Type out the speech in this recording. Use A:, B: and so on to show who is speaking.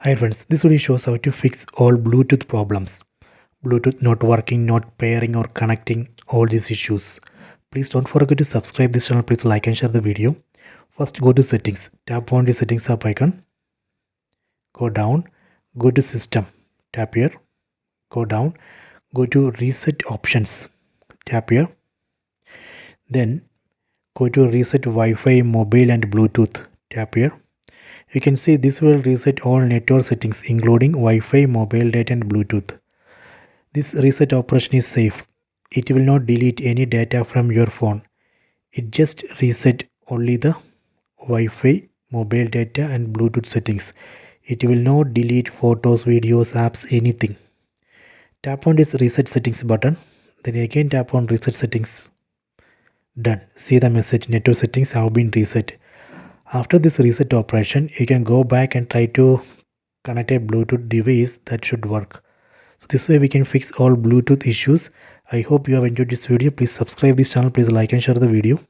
A: Hi friends, this video shows how to fix all Bluetooth problems. Bluetooth not working, not pairing or connecting, all these issues. Please don't forget to subscribe this channel, please like and share the video. First go to settings, tap on the settings app icon, go down, go to system, tap here, go down, go to reset options, tap here, then go to reset Wi-Fi, mobile and Bluetooth, tap here. You can see this will reset all network settings including Wi-Fi, mobile data and Bluetooth. This reset operation is safe. It will not delete any data from your phone. It just reset only the Wi-Fi, mobile data and Bluetooth settings. It will not delete photos, videos, apps, anything. Tap on this reset settings button. Then again tap on reset settings. Done. See the message, network settings have been reset. After this reset operation, you can go back and try to connect a Bluetooth device that should work. So this way we can fix all Bluetooth issues. I hope you have enjoyed this video. Please subscribe this channel. Please like and share the video.